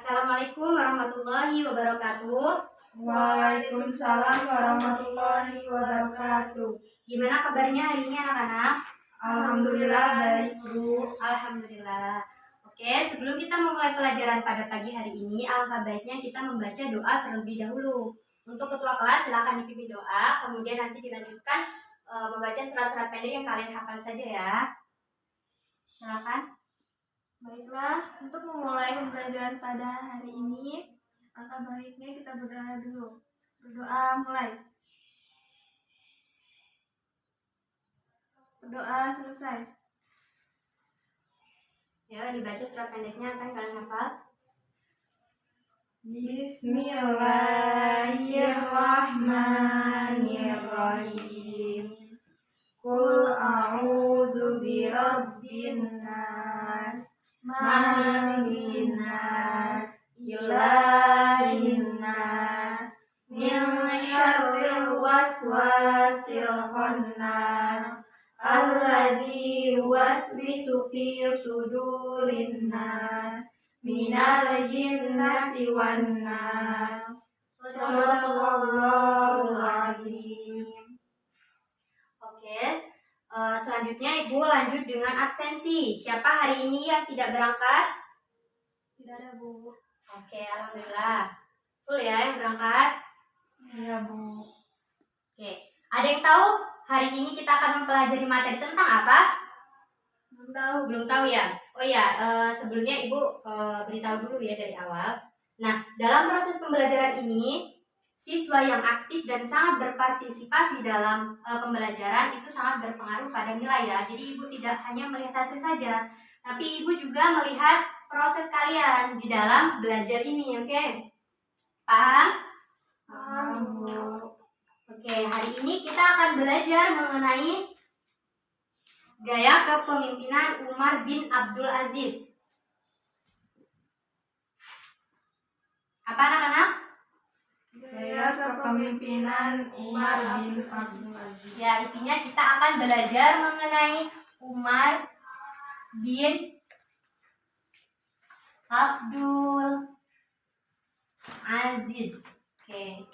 Assalamualaikum warahmatullahi wabarakatuh. Waalaikumsalam warahmatullahi wabarakatuh. Gimana kabarnya hari ini anak-anak? Alhamdulillah baik, Bu. Alhamdulillah. Oke, sebelum kita memulai pelajaran pada pagi hari ini, alangkah baiknya kita membaca doa terlebih dahulu. Untuk ketua kelas silakan dipimpin doa, kemudian nanti dilanjutkan membaca surat-surat pendek yang kalian hafal saja ya. Silakan. Baiklah, untuk memulai pembelajaran pada hari ini, alangkah baiknya kita berdoa dulu. Berdoa mulai. Berdoa selesai. Ya, dibaca surat pendeknya kan kalian hafal. Bismillahirrahmanirrahim. Qul a'udzu birabbin nas, malikin nas, ilahin nas, min syarril waswasil khannas, alladzi yuwaswisu fi sudurin nas, minal jinnati wan nas. Shadaqallahul azim. Oke, selanjutnya Ibu lanjut dengan absensi. Siapa hari ini yang tidak berangkat? Tidak ada, Bu. Oke, alhamdulillah. Full ya yang berangkat? Iya, Bu. Oke, ada yang tahu hari ini kita akan mempelajari materi tentang apa? Belum tahu. Belum tahu ya? Oh iya, sebelumnya Ibu beritahu dulu ya dari awal. Nah, dalam proses pembelajaran ini, siswa yang aktif dan sangat berpartisipasi dalam pembelajaran itu sangat berpengaruh pada nilai ya. Jadi Ibu tidak hanya melihat hasil saja, tapi Ibu juga melihat proses kalian di dalam belajar ini, oke? Paham? Paham, Bu. Oke, hari ini kita akan belajar mengenai gaya kepemimpinan Umar bin Abdul Aziz. Apa anak-anak? Gaya kepemimpinan Umar bin Abdul Aziz. Ya, intinya kita akan belajar mengenai Umar bin Abdul Aziz. Oke.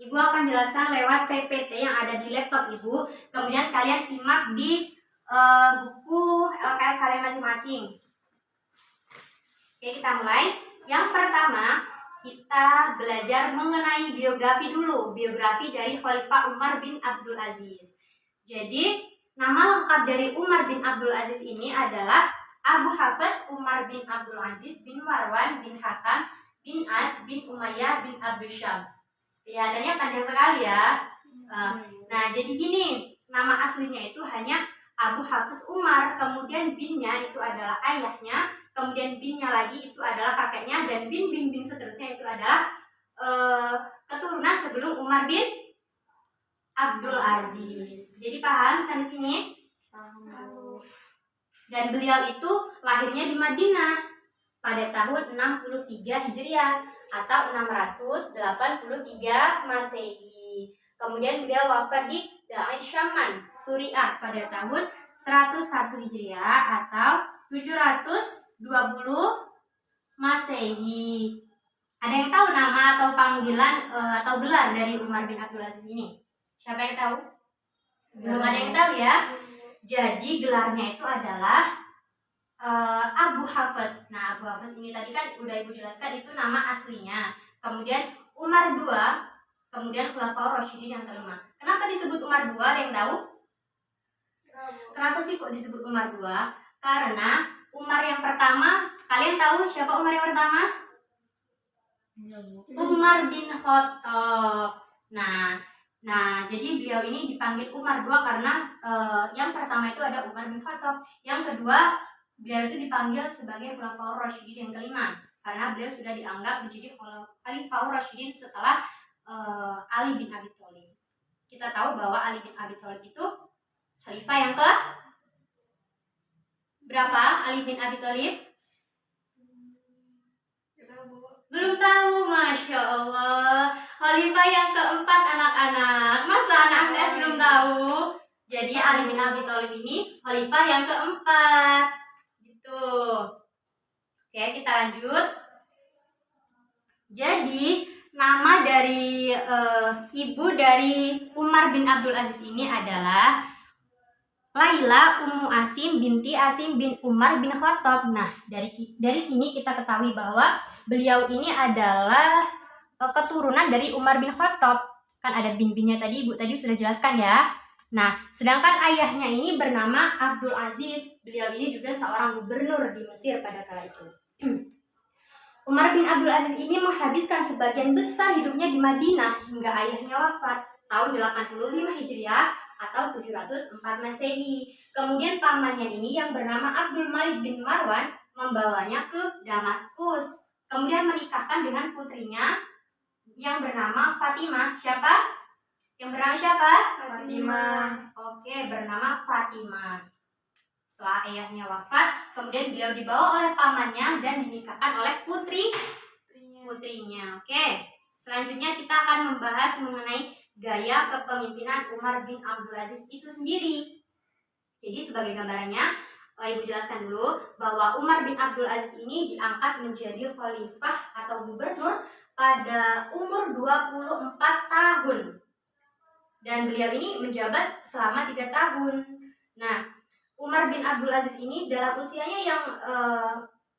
Ibu akan jelaskan lewat PPT yang ada di laptop Ibu. Kemudian kalian simak di buku LKS kalian masing-masing. Oke, kita mulai. Yang pertama, kita belajar mengenai biografi dulu. Biografi dari Khalifah Umar bin Abdul Aziz. Jadi, nama lengkap dari Umar bin Abdul Aziz ini adalah Abu Hafs Umar bin Abdul Aziz bin Marwan bin Hakam bin As bin Umayyah bin Abdul Syams. Kelihatannya panjang sekali ya. Nah, jadi gini, nama aslinya itu hanya Abu Hafs Umar, kemudian binnya itu adalah ayahnya, kemudian binnya lagi itu adalah kakeknya, dan bin seterusnya itu adalah keturunan sebelum Umar bin Abdul Aziz. Jadi paham sampai sini? Paham. Dan beliau itu lahirnya di Madinah pada tahun 63 Hijriah atau 683 Masehi. Kemudian beliau wafat di Da'i Syaman, Suriah pada tahun 101 Hijriah atau 720 Masehi. Ada yang tahu nama atau panggilan atau gelar dari Umar bin Abdul Aziz ini? Siapa yang tahu? Belum ada yang tahu ya. Jadi gelarnya itu adalah Abu Hafs. Nah, Abu Hafs ini tadi kan udah Ibu jelaskan itu nama aslinya. Kemudian Umar II, kemudian Khulafaur Rasyidin yang kelima. Kenapa disebut Umar II? Ada yang tahu? Kenapa sih kok disebut Umar II? Karena Umar yang pertama, kalian tahu siapa Umar yang pertama? Umar bin Khattab. Nah, jadi beliau ini dipanggil Umar II karena yang pertama itu ada Umar bin Khattab. Yang kedua, beliau itu dipanggil sebagai Khulafaur Rasyidin yang kelima karena beliau sudah dianggap menjadi Khulafaur Rasyidin setelah Ali bin Abi Thalib. Kita tahu bahwa Ali bin Abi Thalib itu khalifah yang ke berapa? Ali bin Abi Thalib? Belum tahu, Masya Allah. Khalifah yang keempat anak-anak. Masa anak MTS belum tahu? Jadi Ali bin Abi Thalib ini khalifah yang keempat. Gitu. Oke, kita lanjut. Jadi nama dari ibu dari Umar bin Abdul Aziz ini adalah Laila Ummu Asim binti Asim bin Umar bin Khattab. Nah, dari sini kita ketahui bahwa beliau ini adalah keturunan dari Umar bin Khattab. Kan ada bin-binnya tadi, Ibu tadi sudah jelaskan ya. Nah, sedangkan ayahnya ini bernama Abdul Aziz. Beliau ini juga seorang gubernur di Mesir pada kala itu. Umar bin Abdul Aziz ini menghabiskan sebagian besar hidupnya di Madinah hingga ayahnya wafat tahun 85 Hijriah atau 704 Masehi. Kemudian pamannya ini yang bernama Abdul Malik bin Marwan membawanya ke Damaskus. Kemudian menikahkan dengan putrinya yang bernama Fatimah. Siapa? Yang bernama siapa? Fatimah. Oke, bernama Fatimah. Setelah ayahnya wafat, kemudian beliau dibawa oleh pamannya dan dinikahkan oleh putrinya. Oke, selanjutnya kita akan membahas mengenai gaya kepemimpinan Umar bin Abdul Aziz itu sendiri. Jadi sebagai gambarannya, Ibu jelaskan dulu bahwa Umar bin Abdul Aziz ini diangkat menjadi khalifah atau gubernur pada umur 24 tahun. Dan beliau ini menjabat selama 3 tahun. Nah, Umar bin Abdul Aziz ini dalam usianya yang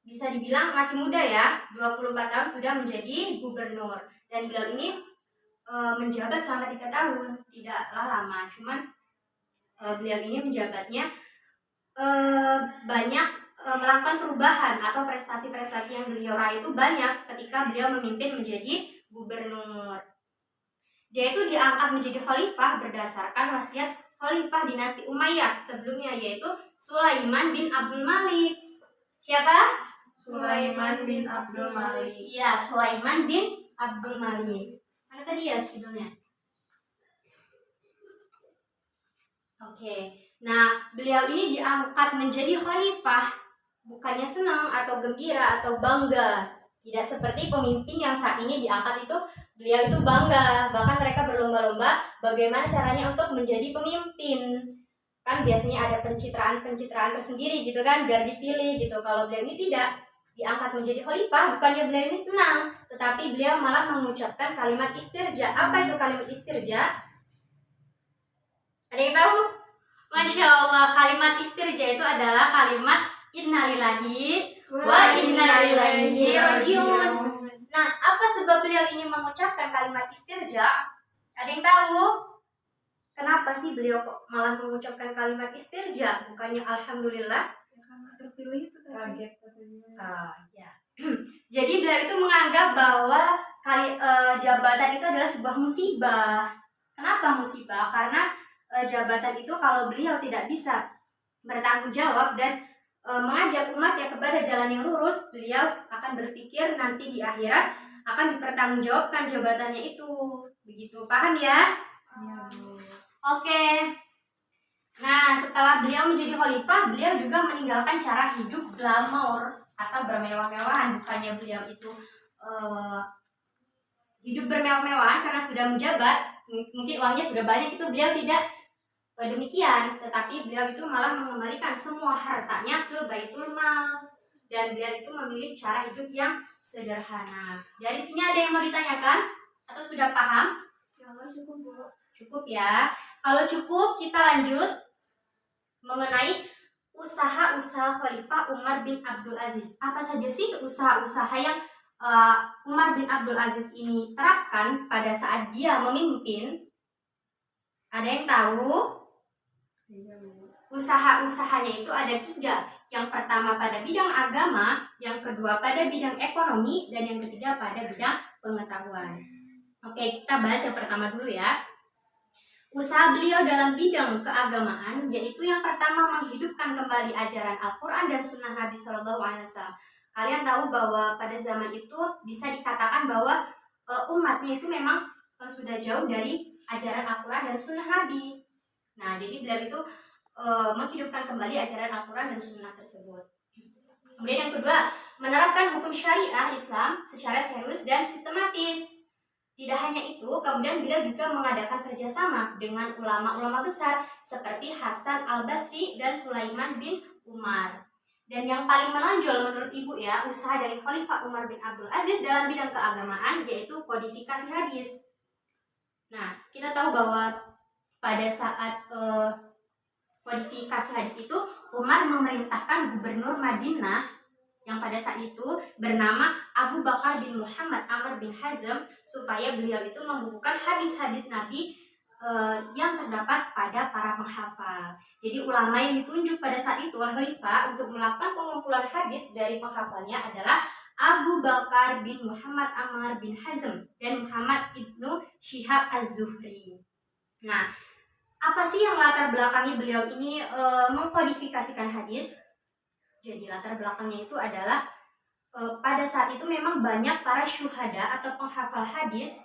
bisa dibilang masih muda ya, 24 tahun sudah menjadi gubernur. Dan beliau ini menjabat selama 3 tahun, tidaklah lama. Cuman beliau ini menjabatnya banyak melakukan perubahan atau prestasi-prestasi yang beliau raih itu banyak ketika beliau memimpin menjadi gubernur. Dia itu diangkat menjadi khalifah berdasarkan wasiat khalifah dinasti Umayyah sebelumnya, yaitu Sulaiman bin Abdul Malik. Siapa? Sulaiman bin Abdul Malik. Iya, Sulaiman bin Abdul Malik. Mana tadi ya judulnya? Oke. Nah, beliau ini diangkat menjadi khalifah bukannya senang atau gembira atau bangga. Tidak seperti pemimpin yang saat ini diangkat itu beliau itu bangga, bahkan mereka berlomba-lomba bagaimana caranya untuk menjadi pemimpin. Kan biasanya ada pencitraan tersendiri gitu kan, biar dipilih gitu. Kalau beliau ini tidak, diangkat menjadi khalifah, bukannya beliau ini senang, tetapi beliau malah mengucapkan kalimat istirja. Apa itu kalimat istirja? Ada yang tahu? Masya Allah, kalimat istirja itu adalah kalimat innalillahi wa inna ilaihi rajiun. Nah, apa sebab beliau ini mengucapkan kalimat istirja? Ada yang tahu? Kenapa sih beliau kok malah mengucapkan kalimat istirja? Bukannya alhamdulillah? Ya, karena terpilih itu kaget katanya. Ya. Jadi beliau itu menganggap bahwa jabatan itu adalah sebuah musibah. Kenapa musibah? Karena jabatan itu kalau beliau tidak bisa bertanggung jawab dan mengajak umatnya kepada jalan yang lurus, beliau akan berpikir nanti di akhirat akan dipertanggungjawabkan jabatannya itu. Begitu, paham ya? Ya. Oke. Nah, setelah beliau menjadi khalifah, beliau juga meninggalkan cara hidup glamour atau bermewah-mewahan. Bukannya beliau itu hidup bermewah-mewahan karena sudah menjabat, mungkin uangnya sudah banyak, itu beliau tidak demikian, tetapi beliau itu malah mengembalikan semua hartanya ke Baitul Mal, dan beliau itu memilih cara hidup yang sederhana. Dari sini ada yang mau ditanyakan atau sudah paham? Ya, cukup, Bu. Cukup ya. Kalau cukup, kita lanjut mengenai usaha-usaha Khalifah Umar bin Abdul Aziz. Apa saja sih usaha-usaha yang Umar bin Abdul Aziz ini terapkan pada saat dia memimpin? Ada yang tahu? Usaha-usahanya itu ada 3. Yang pertama pada bidang agama, yang kedua pada bidang ekonomi, dan yang ketiga pada bidang pengetahuan. Oke, kita bahas yang pertama dulu ya. Usaha beliau dalam bidang keagamaan yaitu yang pertama menghidupkan kembali ajaran Al-Quran dan Sunnah Nabi SAW. Kalian tahu bahwa pada zaman itu bisa dikatakan bahwa umatnya itu memang sudah jauh dari ajaran Al-Quran dan Sunnah Nabi. Nah, jadi beliau itu menghidupkan kembali ajaran Al-Quran dan Sunnah tersebut. Kemudian yang kedua, menerapkan hukum syariah Islam secara serius dan sistematis. Tidak hanya itu, kemudian beliau juga mengadakan kerjasama dengan ulama-ulama besar seperti Hasan al-Basri dan Sulaiman bin Umar. Dan yang paling menonjol menurut Ibu ya, usaha dari Khalifah Umar bin Abdul Aziz dalam bidang keagamaan yaitu kodifikasi hadis. Nah, kita tahu bahwa pada saat kodifikasi hadis itu Umar memerintahkan gubernur Madinah yang pada saat itu bernama Abu Bakar bin Muhammad Amr bin Hazm supaya beliau itu membukukan hadis-hadis Nabi yang terdapat pada para penghafal. Jadi ulama yang ditunjuk pada saat itu oleh Khalifah untuk melakukan pengumpulan hadis dari penghafalnya adalah Abu Bakar bin Muhammad Amr bin Hazm dan Muhammad ibnu Syihab az-Zuhri. Nah, apa sih yang latar belakangi beliau ini mengkodifikasikan hadis? Jadi latar belakangnya itu adalah pada saat itu memang banyak para syuhada atau penghafal hadis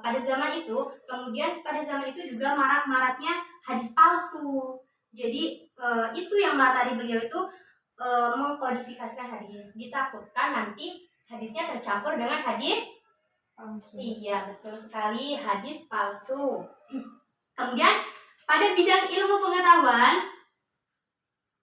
pada zaman itu. Kemudian pada zaman itu juga marak-maraknya hadis palsu. Jadi itu yang melatari beliau itu mengkodifikasikan hadis. Ditakutkan nanti hadisnya tercampur dengan hadis palsu. Iya, betul sekali, hadis palsu. Kemudian pada bidang ilmu pengetahuan,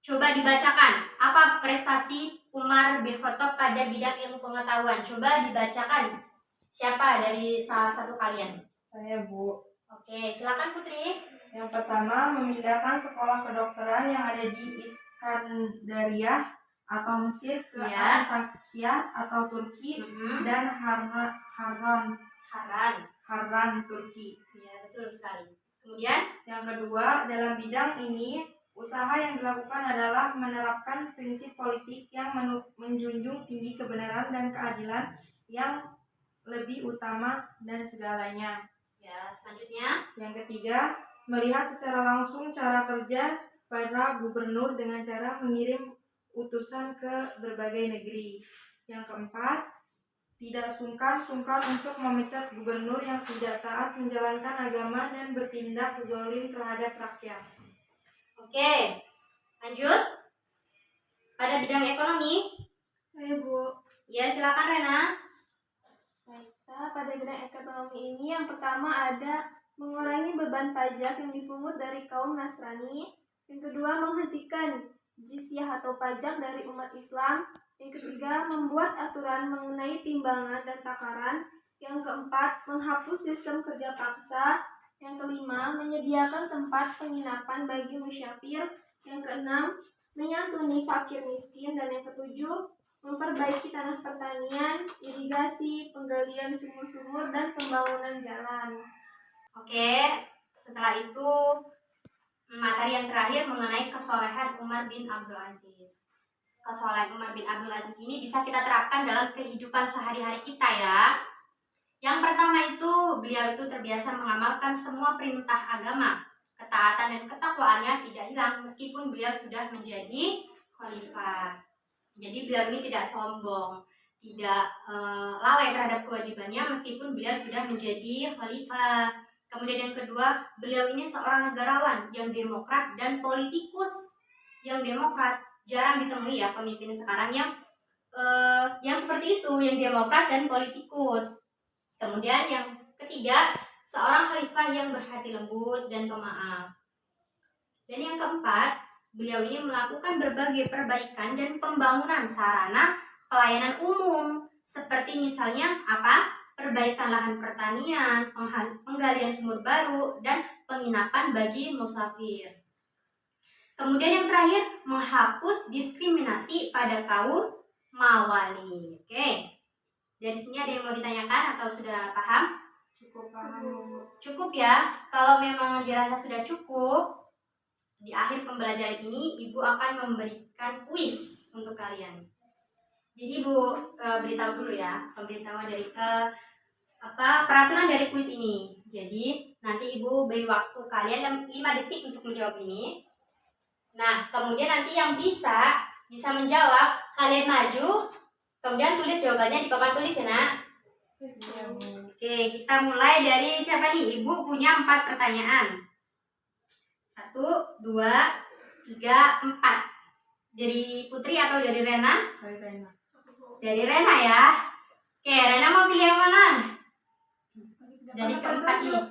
coba dibacakan apa prestasi Umar bin Khattab pada bidang ilmu pengetahuan. Coba dibacakan. Siapa dari salah satu kalian? Saya, Bu. Oke, silakan Putri. Yang pertama, memindahkan sekolah kedokteran yang ada di Iskandariyah atau Mesir ke Antakya atau Turki dan Harran, Turki. Ya, betul sekali. Kemudian, yang kedua, dalam bidang ini, usaha yang dilakukan adalah menerapkan prinsip politik yang menjunjung tinggi kebenaran dan keadilan yang lebih utama dan segalanya. Ya, selanjutnya. Yang ketiga, melihat secara langsung cara kerja para gubernur dengan cara mengirim utusan ke berbagai negeri. Yang keempat, tidak sungkan-sungkan untuk memecat gubernur yang tidak taat menjalankan agama dan bertindak zalim terhadap rakyat. Oke, lanjut. Pada bidang ekonomi. Saya, Bu. Ya, silakan Rena. Baiklah, pada bidang ekonomi ini yang pertama ada mengurangi beban pajak yang dipungut dari kaum Nasrani. Yang kedua, menghentikan jizyah atau pajak dari umat Islam. Yang ketiga, membuat aturan mengenai timbangan dan takaran. Yang keempat, menghapus sistem kerja paksa. Yang kelima, menyediakan tempat penginapan bagi musyafir. Yang keenam, menyantuni fakir miskin. Dan yang ketujuh, memperbaiki tanah pertanian, irigasi, penggalian sumur-sumur, dan pembangunan jalan. Oke, setelah itu materi yang terakhir mengenai kesolehan Umar bin Abdul Aziz. Kesolehan Umar bin Abdul Aziz ini bisa kita terapkan dalam kehidupan sehari-hari kita ya. Yang pertama itu, beliau itu terbiasa mengamalkan semua perintah agama. Ketaatan dan ketakwaannya tidak hilang meskipun beliau sudah menjadi khalifah. Jadi beliau ini tidak sombong, tidak lalai terhadap kewajibannya meskipun beliau sudah menjadi khalifah. Kemudian yang kedua, beliau ini seorang negarawan yang demokrat dan politikus yang demokrat. Jarang ditemui ya pemimpin sekarang yang seperti itu, yang demokrat dan politikus. Kemudian yang ketiga, seorang khalifah yang berhati lembut dan pemaaf. Dan yang keempat, beliau ini melakukan berbagai perbaikan dan pembangunan sarana pelayanan umum, seperti misalnya apa? Perbaikan lahan pertanian, penggalian sumur baru, dan penginapan bagi musafir. Kemudian yang terakhir, menghapus diskriminasi pada kaum Mawali. Oke, dari sini ada yang mau ditanyakan atau sudah paham? Cukup paham. Cukup ya. Kalau memang dirasa sudah cukup, di akhir pembelajaran ini Ibu akan memberikan kuis untuk kalian. Jadi Ibu beritahu dulu ya pemberitahuan dari peraturan dari kuis ini. Jadi nanti Ibu beri waktu kalian 5 detik untuk menjawab ini. Nah, kemudian nanti yang bisa menjawab, kalian maju, kemudian tulis jawabannya di papan tulis ya nak. Oke, kita mulai dari siapa nih? Ibu punya 4 pertanyaan. 1, 2, 3, 4. Dari Putri atau dari Rena? Dari Rena. Dari Rena ya. Oke, Rena mau pilih yang mana? Dari keempat ini.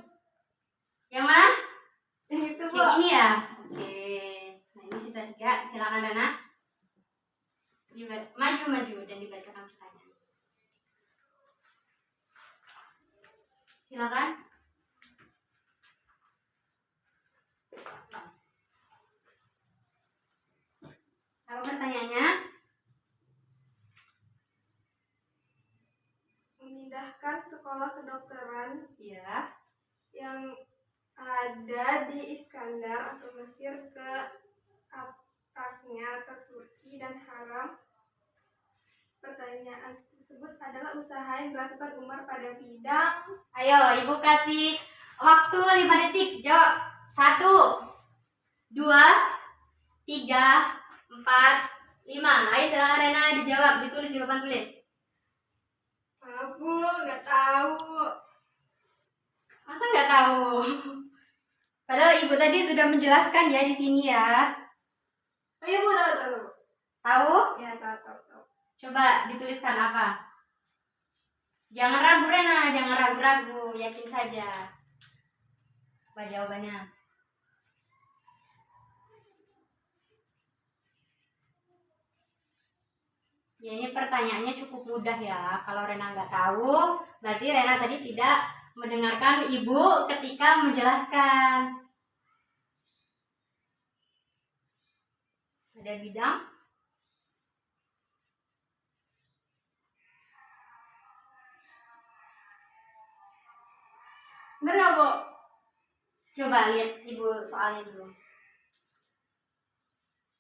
Yang mana? Itu, Bu. Yang ini ya? Oke. Nah, ini sisa 3. Silakan Rena. Maju dan dibacakan pertanyaan. Silakan. Apa pertanyaannya? Memindahkan sekolah kedokteran Iya. yang ada di Iskandar atau Mesir ke Antakya atau Turki dan Haram. Pertanyaan tersebut adalah usaha yang dilakukan Umar pada bidang. Ayo, Ibu kasih waktu 5 detik. Jawab. 1, 2, 3, 4, 5. Ayo silakan Rena dijawab, ditulis di papan tulis. Bu, nggak tahu. Masa nggak tahu? Padahal Ibu tadi sudah menjelaskan ya di sini ya. Oh iya Bu, tahu. Tahu? Ya, tahu. Coba dituliskan apa? Jangan ragu Rena, jangan ragu-ragu, yakin saja. Apa jawabannya? Ya ini pertanyaannya cukup mudah ya. Kalau Rena nggak tahu, berarti Rena tadi tidak mendengarkan Ibu ketika menjelaskan. Ada bidang? Bener nggak Bu? Coba lihat Ibu soalnya dulu.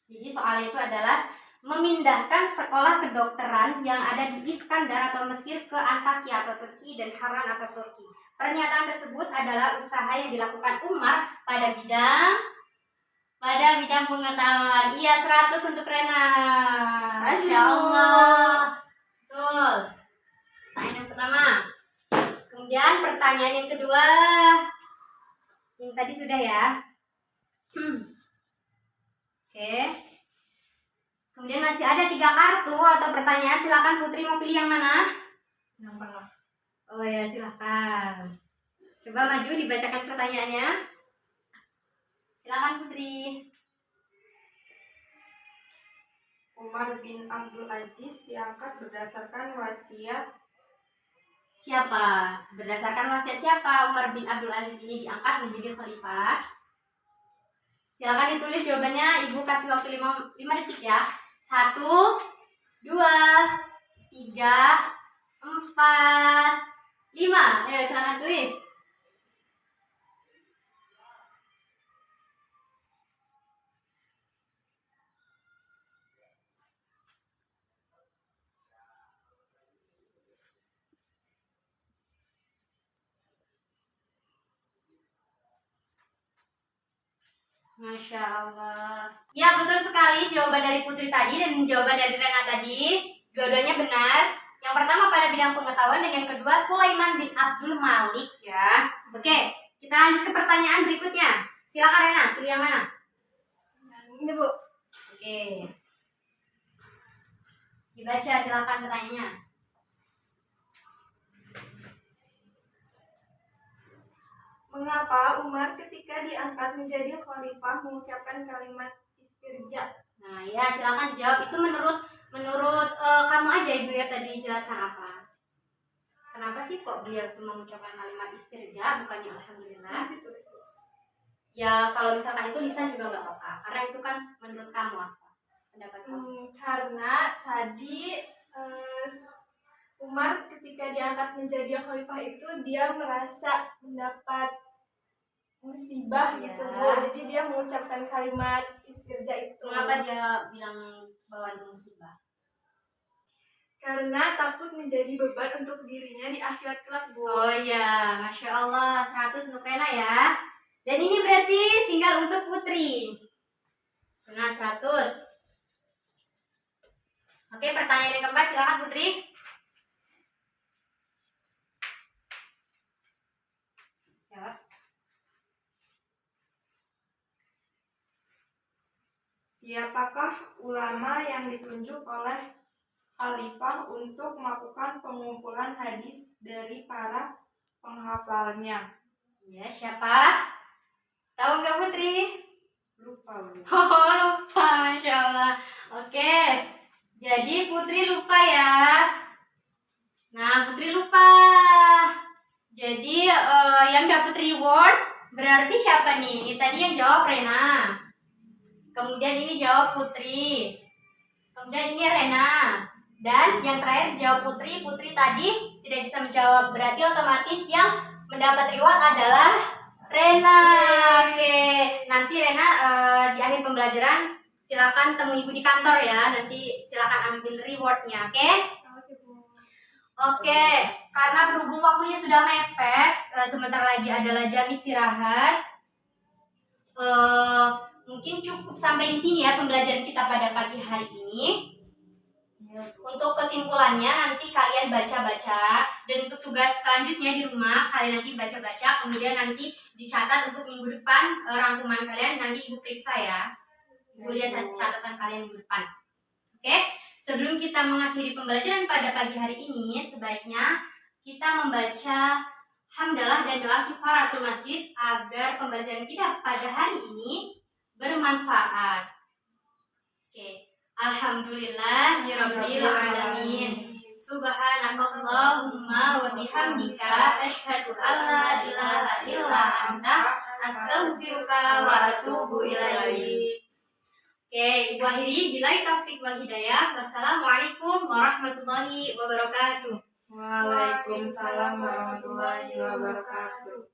Jadi soalnya itu adalah memindahkan sekolah kedokteran yang ada di Iskandar atau Mesir ke Antakya atau Turki dan Haran atau Turki. Pernyataan tersebut adalah usaha yang dilakukan Umar pada bidang pengetahuan. Iya, 100 untuk Rena. Masya Allah. Betul. Pertanyaan yang pertama. Kemudian pertanyaan yang kedua. Yang tadi sudah ya. Oke. Kemudian masih ada 3 kartu atau pertanyaan. Silakan Putri mau pilih yang mana? Yang tengah. Oh ya, silakan. Coba maju dibacakan pertanyaannya. Silakan Putri. Umar bin Abdul Aziz diangkat berdasarkan wasiat. Siapa? Berdasarkan wasiat siapa Umar bin Abdul Aziz ini diangkat menjadi khalifah? Silakan ditulis jawabannya. Ibu kasih waktu 5 detik ya. 1, 2, 3, 4, 5. Ayo silakan tulis. Masya Allah. Ya, betul sekali jawaban dari Putri tadi dan jawaban dari Rena tadi. Dua-duanya benar. Yang pertama pada bidang pengetahuan dan yang kedua Sulaiman bin Abdul Malik ya. Oke, kita lanjut ke pertanyaan berikutnya. Silakan Rena, pilih yang mana? Ini Bu. Oke. Dibaca silakan pertanyaannya. Mengapa Umar ketika diangkat menjadi khalifah mengucapkan kalimat istirja? Nah, ya silakan dijawab. Itu menurut kamu aja Ibu ya tadi jelaskan apa? Kenapa sih kok beliau itu mengucapkan kalimat istirja bukannya alhamdulillah? Nanti tulis Bu. Ya kalau misalkan itu lisan juga nggak apa-apa. Karena itu kan menurut kamu apa? Pendapat kamu? Karena tadi Umar ketika diangkat menjadi khalifah itu dia merasa mendapat musibah Ya. gitu Bu. Jadi dia mengucapkan kalimat istirja itu. Mengapa dia bilang bahwa itu musibah? Karena takut menjadi beban untuk dirinya di akhirat kelak Bu. Oh iya, Masya Allah, 100 untuk Rena ya. Dan ini berarti tinggal untuk Putri. Nah, 100. Oke, pertanyaan yang keempat, silakan Putri. Jawab. Siapakah ulama yang ditunjuk oleh khalifah untuk melakukan pengumpulan hadis dari para penghafalnya? Ya, siapa? Tahu nggak Putri? Lupa Bu. Oh, lupa, Masya Allah. Oke. Jadi Putri lupa ya. Nah, Putri lupa. Jadi yang dapat reward berarti siapa nih? Ini tadi yang jawab Rena. Kemudian ini jawab Putri. Kemudian ini Rena. Dan yang terakhir jawab Putri. Putri tadi tidak bisa menjawab. Berarti otomatis yang mendapat reward adalah Rena. Oke. Nanti Rena di akhir pembelajaran silakan temui ibu di kantor ya. Nanti silakan ambil rewardnya. Oke? Oke, karena berhubung waktunya sudah mepet, sebentar lagi adalah jam istirahat. Mungkin cukup sampai di sini ya pembelajaran kita pada pagi hari ini. Untuk kesimpulannya nanti kalian baca-baca, dan untuk tugas selanjutnya di rumah kalian nanti baca-baca, kemudian nanti dicatat untuk minggu depan rangkuman kalian nanti ibu periksa ya. Ibu lihat catatan kalian minggu depan. Oke? Sebelum kita mengakhiri pembelajaran pada pagi hari ini, sebaiknya kita membaca hamdalah dan doa kifaratul masjid agar pembelajaran kita pada hari ini bermanfaat. Oke. Alhamdulillahirabbil alamin. Subhanakallahumma wa bihamdika asyhadu an la ilaha illa anta astaghfiruka wa atubu ilaik. Oke, Ibu akhiri billahi taufik wal hidayah. Wassalamualaikum warahmatullahi wabarakatuh. Waalaikumsalam warahmatullahi wabarakatuh.